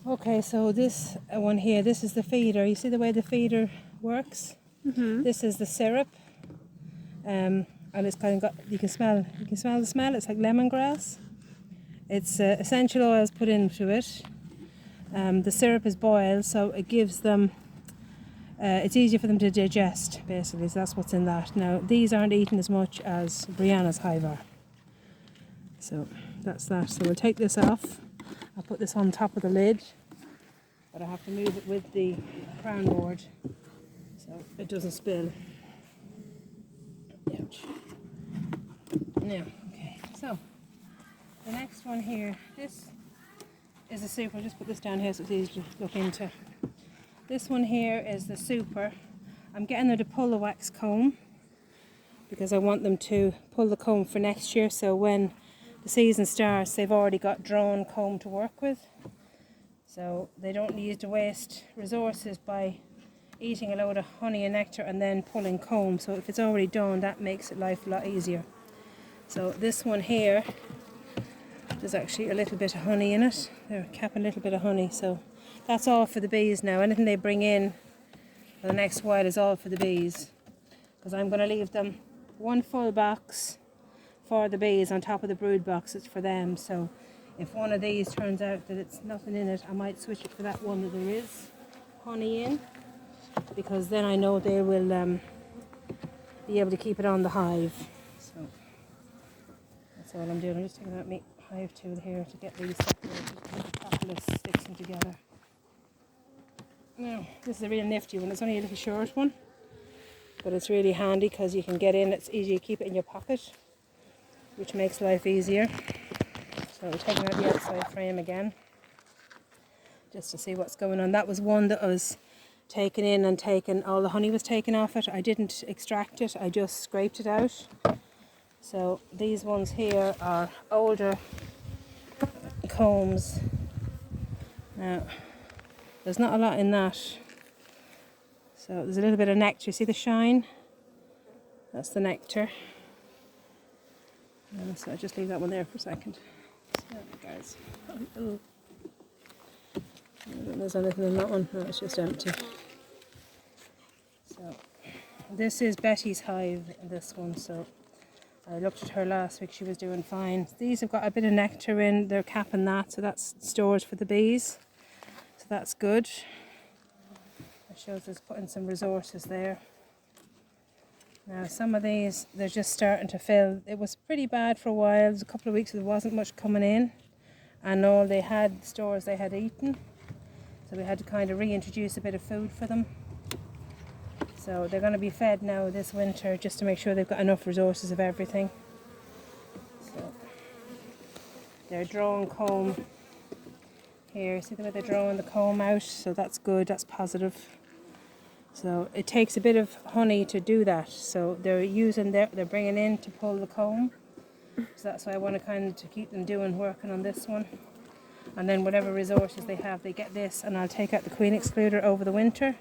Okay, so this one here, this is the feeder. You see the way the feeder works? This is the syrup, and it's kind of got. You can smell the smell. It's like lemongrass. It's essential oils put into it. The syrup is boiled, so it gives them. It's easier for them to digest, basically. So that's what's in that. Now these aren't eaten as much as Brianna's hive are. So that's that. So we'll take this off. I'll put this on top of the lid, but I have to move it with the crown board so it doesn't spill. Ouch. Now, okay, so the next one here, this is a super. I'll just put this down here so it's easy to look into. This one here is the super. I'm getting them to pull the wax comb because I want them to pull the comb for next year, so when the season starts they've already got drawn comb to work with, so they don't need to waste resources by eating a load of honey and nectar and then pulling comb. So if it's already done, that makes it life a lot easier. So this one here, there's actually a little bit of honey in it. They're capping a little bit of honey, so that's all for the bees now. Anything they bring in for the next while is all for the bees, because I'm going to leave them one full box for the bees on top of the brood boxes for them. So if one of these turns out that it's nothing in it, I might switch it for that one that there is honey in, because then I know they will be able to keep it on the hive. So that's all I'm doing. I'm just taking out my hive tool here to get these separated. The propolis sticks them together. Now this is a real nifty one. It's only a little short one, but it's really handy because you can get in. It's easy to keep it in your pocket, which makes life easier. So we're taking out the outside frame again, just to see what's going on. That was one that was taken in and taken, all the honey was taken off it. I didn't extract it, I just scraped it out. So these ones here are older combs. Now, there's not a lot in that. So there's a little bit of nectar. See the shine? That's the nectar. So I'll just leave that one there for a second. So, guys. Oh. I don't think there's anything in that one. No, it's just empty. So this is Betty's hive, this one. So I looked at her last week, she was doing fine. These have got a bit of nectar in, they're capping that, so that's storage for the bees. So that's good. It shows us putting some resources there. Now some of these, they're just starting to fill. It was pretty bad for a while. There was a couple of weeks where there wasn't much coming in, and all they had, stores they had eaten. So we had to kind of reintroduce a bit of food for them. So they're going to be fed now this winter just to make sure they've got enough resources of everything. So they're drawing comb here. See the way they're drawing the comb out? So that's good, that's positive. So it takes a bit of honey to do that. So they're bringing in to pull the comb. So that's why I want to kind of to keep them working on this one. And then whatever resources they have, they get this, and I'll take out the queen excluder over the winter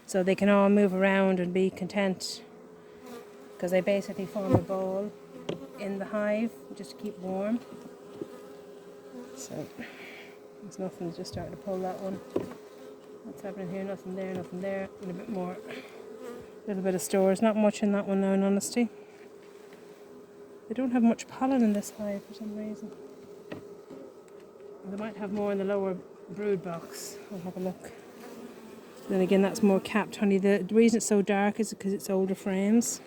so they can all move around and be content, because they basically form a ball in the hive just to keep warm. So there's nothing, just starting to pull that one. What's happening here? Nothing there, nothing there. And a bit more, a little bit of stores. Not much in that one now, in honesty. They don't have much pollen in this hive for some reason. They might have more in the lower brood box. I'll have a look. Then again, that's more capped honey. The reason it's so dark is because it's older frames.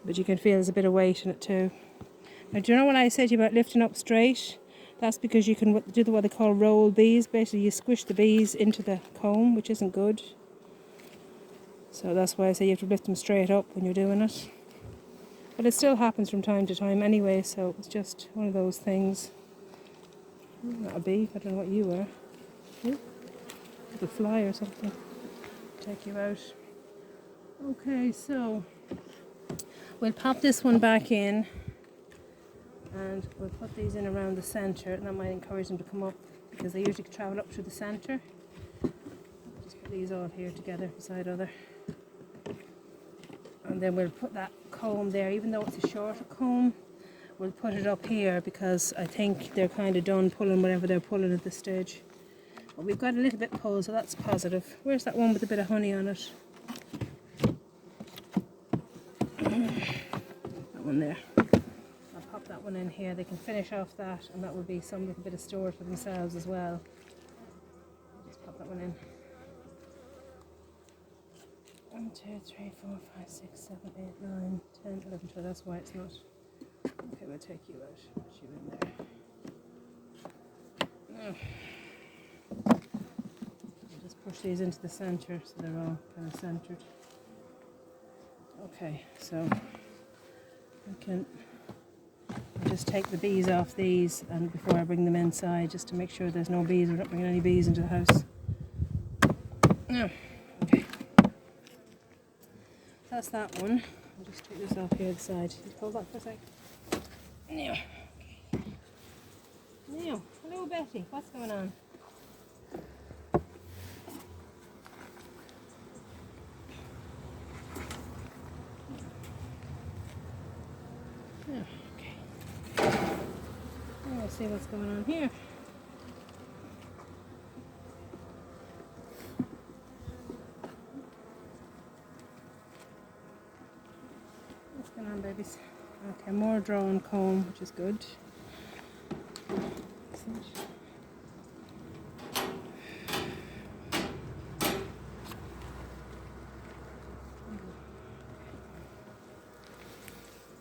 But you can feel there's a bit of weight in it too. Now, do you know what I said to you about lifting up straight? That's because you can do what they call roll bees. Basically, you squish the bees into the comb, which isn't good. So that's why I say you have to lift them straight up when you're doing it. But it still happens from time to time anyway, so it's just one of those things. Not a bee, I don't know what you are. A fly or something. Take you out. Okay, so we'll pop this one back in and we'll put these in around the centre, and that might encourage them to come up because they usually travel up through the centre. Just put these all here together beside other. And then we'll put that comb there, even though it's a shorter comb. We'll put it up here because I think they're kind of done pulling whatever they're pulling at this stage. But we've got a little bit pulled, so that's positive. Where's that one with a bit of honey on it? That one there. I'll pop that one in here. They can finish off that, and that will be some little bit of storage for themselves as well. Just pop that one in. 1, 2, 3, 4, 5, 6, 7, 8, 9, 10, 11, 12. That's why it's not. Okay, we'll take you out. Put you in there. I'll just push these into the centre so they're all kind of centred. Okay, so I can just take the bees off these and before I bring them inside, just to make sure there's no bees. We're not bringing any bees into the house. No. Okay. That's that one. I'll just take this off here to the side. Just hold that for a sec. Now. Okay. Now, hello Betty. What's going on? Okay. Let's see what's going on here. What's going on, babies? Okay, more drone comb, which is good.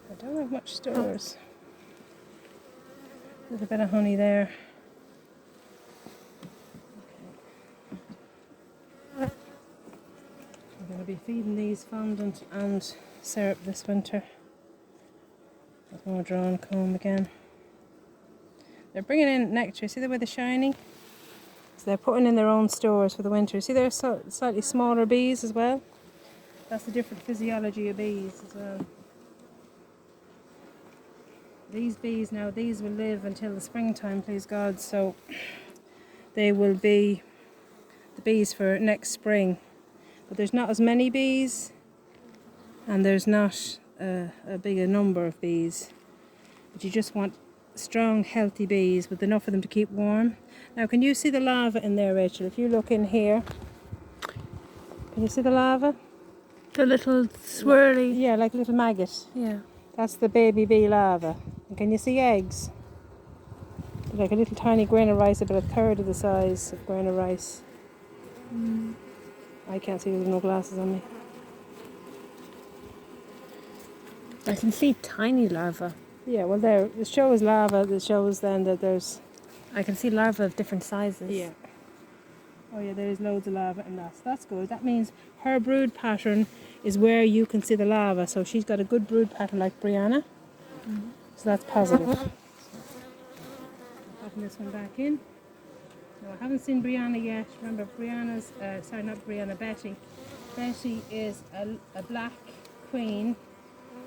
I don't have much stores. There's a bit of honey there. Okay. I'm going to be feeding these fondant and syrup this winter. There's more drawn comb again. They're bringing in nectar. See the way they're shiny? So they're putting in their own stores for the winter. See they're slightly smaller bees as well. That's the different physiology of bees as well. These bees now, these will live until the springtime, please God, so they will be the bees for next spring. But there's not as many bees and there's not a bigger number of bees. But you just want strong, healthy bees with enough of them to keep warm. Now, can you see the larva in there, Rachel? If you look in here, can you see the larva? The little swirly. Yeah, like a little maggot. Yeah. That's the baby bee larva. And can you see eggs? They're like a little tiny grain of rice, about a third of the size of grain of rice. I can't see, there's no glasses on me. I can see tiny larvae. Yeah, well there, it shows larva, that shows then that there's... I can see larvae of different sizes. Yeah. Oh yeah, there's loads of larva in that. So that's good. That means her brood pattern is where you can see the larva. So she's got a good brood pattern like Brianna. So that's positive. Popping this one back in. No, I haven't seen Brianna yet. Remember, Brianna's, sorry, not Brianna, Betty. Betty is a black queen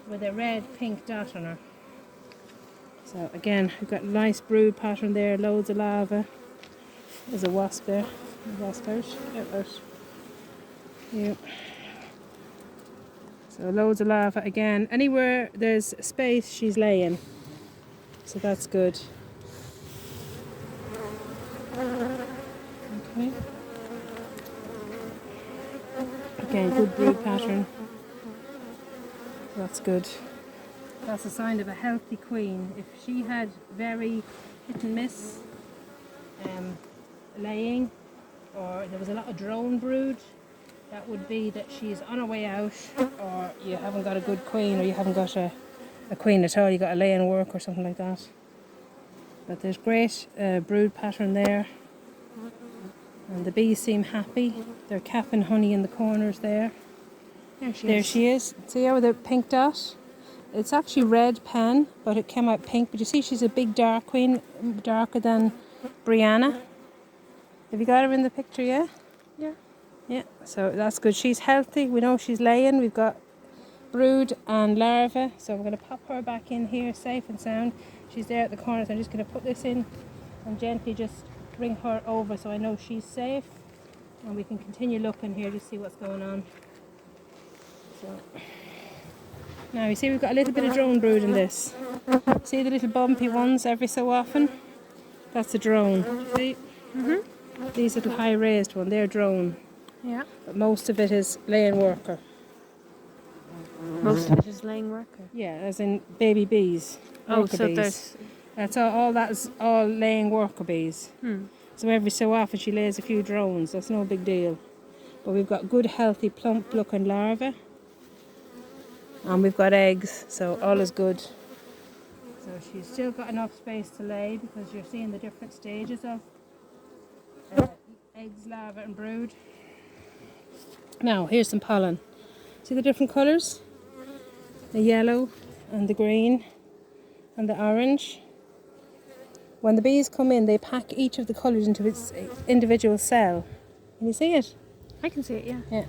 with a red pink dot on her. So again, we've got a nice brood pattern there, loads of larva. There's a wasp there. Wasp out. Get out. Yeah. So loads of larva again. Anywhere there's space, she's laying. So that's good. Okay. Again, good brood pattern. That's good. That's a sign of a healthy queen. If she had very hit and miss laying, or there was a lot of drone brood, that would be that she's on her way out, or you haven't got a good queen, or you haven't got a queen at all, you got a lay in work or something like that. But there's great brood pattern there, and the bees seem happy. They're capping honey in the corners there. There she is. See how with the pink dot? It's actually red pen, but it came out pink. But you see she's a big dark queen, darker than Brianna. Have you got her in the picture, yeah? Yeah. Yeah, so that's good. She's healthy. We know she's laying. We've got brood and larvae. So we're going to pop her back in here, safe and sound. She's there at the corner, so I'm just going to put this in and gently just bring her over so I know she's safe. And we can continue looking here to see what's going on. So now you see we've got a little bit of drone brood in this. See the little bumpy ones every so often? That's a drone. See? These little high raised one, they're drone, Yeah. but most of it is laying worker. Most of it is laying worker. Yeah, as in baby bees, Oh, worker so bees. there's. That's all that's all laying worker bees. So every so often she lays a few drones, that's no big deal. But we've got good, healthy, plump looking larvae. And we've got eggs, so all is good. So she's still got enough space to lay because you're seeing the different stages of eggs, larvae and brood. Now, here's some pollen. See the different colours? The yellow and the green and the orange. When the bees come in, they pack each of the colours into its individual cell. Can you see it? I can see it, yeah. Yeah.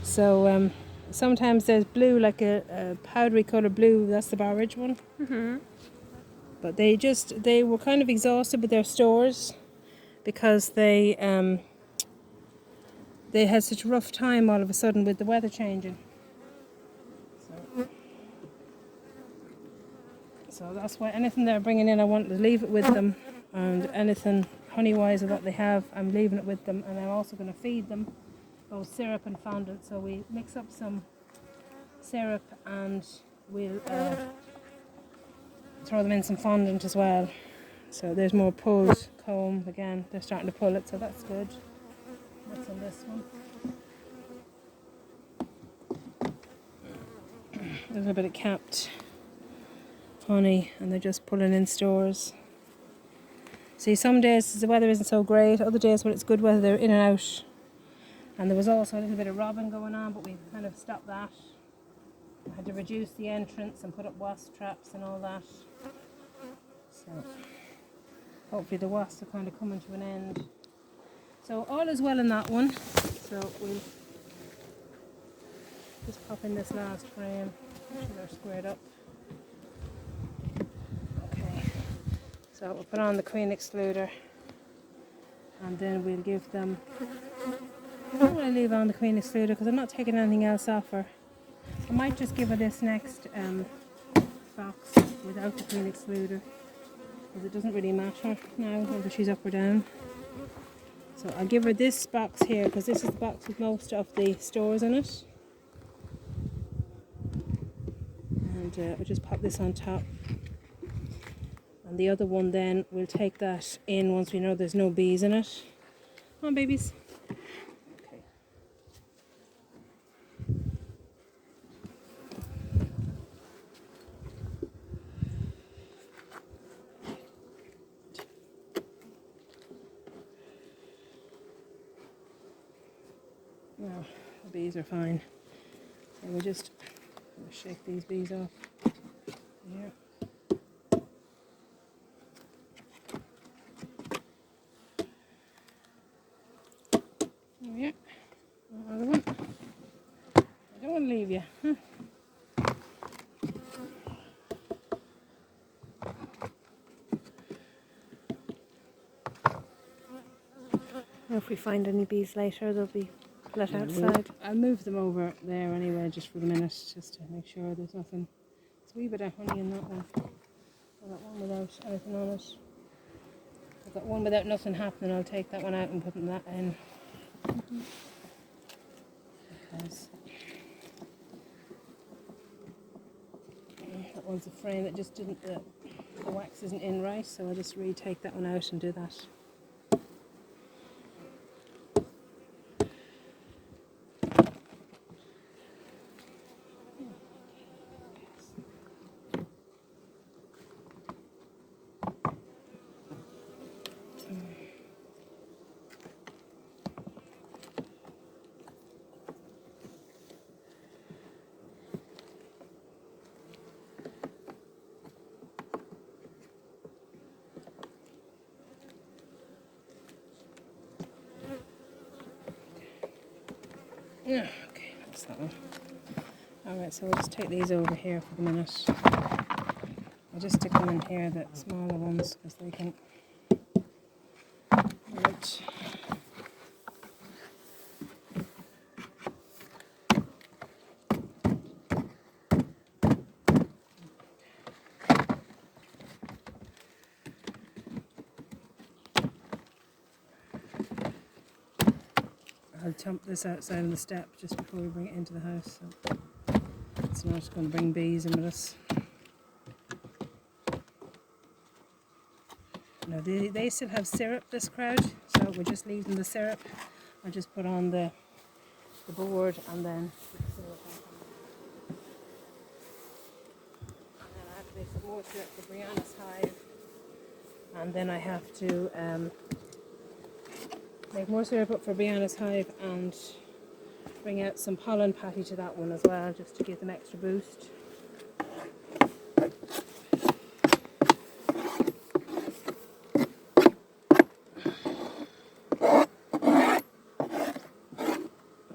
So sometimes there's blue, like a powdery colour blue, that's the borage one. But they were kind of exhausted with their stores because they had such a rough time all of a sudden with the weather changing. So that's why anything they're bringing in, I want to leave it with them, and anything honey-wise that they have, I'm leaving it with them, and I'm also going to feed them both syrup and fondant. So we mix up some syrup and we'll throw them in some fondant as well. So there's more pulled comb again. They're starting to pull it, so that's good. That's on this one. There's a bit of capped honey, and they're just pulling in stores. See, some days the weather isn't so great. Other days when it's good weather, they're in and out. And there was also a little bit of robbing going on, but we kind of stopped that. I had to reduce the entrance and put up wasp traps and all that. So hopefully the wasps are kind of coming to an end. So all is well in that one. So we'll just pop in this last frame. Make sure they're squared up. Okay. So we'll put on the queen excluder, and then we'll give them. I don't want to leave on the queen excluder because I'm not taking anything else off her. I might just give her this next box without the queen excluder, because it doesn't really matter now whether she's up or down. So I'll give her this box here because this is the box with most of the stores in it. And we'll just pop this on top. And the other one then, we'll take that in once we know there's no bees in it. Come on, babies. Okay. Now, the bees are fine. So we'll just shake these bees off. Here. Yeah, another one. I don't want to leave you. Huh? If we find any bees later, they'll be let outside. I'll move them over there anyway, just for the minute, just to make sure there's nothing. There's a wee bit of honey in that one. I've got one without anything on it. I've got one without nothing happening. I'll take that one out and put that in. Because that one's a frame that just didn't, the wax isn't in right, so I'll just retake that one out and do that. Yeah, okay, that's that one. Alright, so we'll just take these over here for the minute. I'll just stick them in here, the smaller ones, because they can. Right. I'll dump this outside on the step just before we bring it into the house. So it's not going to bring bees in with us. No, they still have syrup, this crowd, so we're just leaving the syrup. I'll just put on the board and then put the syrup on. And then I have to make some more syrup for Brianna's hive. And then I have to make more syrup up for Brianna's hive and bring out some pollen patty to that one as well, just to give them extra boost.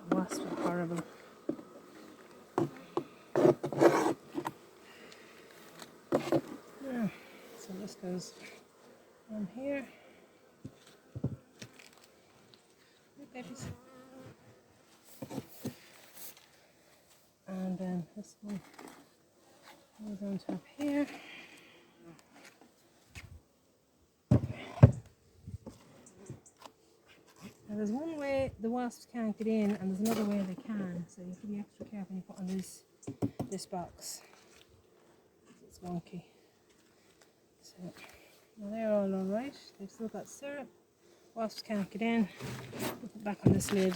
Wasps are horrible. Yeah, so this goes on here. Hey, babies. And then this one goes on top here. Now there's one way the wasps can't get in and there's another way they can, so you have to be extra careful when you put on this box. It's wonky. So now they're all alright. They've still got syrup. Wasps can't get in. Put it back on this lid.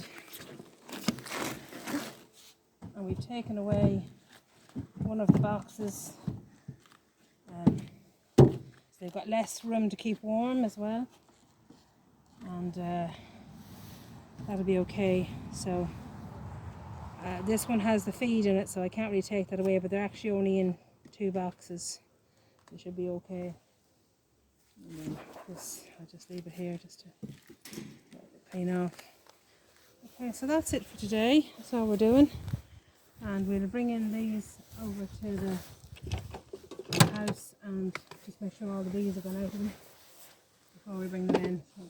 And we've taken away one of the boxes. So they've got less room to keep warm as well. And that'll be okay. So this one has the feed in it, so I can't really take that away, but they're actually only in 2 boxes. They should be okay. And then this, I'll just leave it here just to clean off. Okay, so that's it for today. That's all we're doing. And we'll bring in these over to the house and just make sure all the bees are gone out of them before we bring them in. So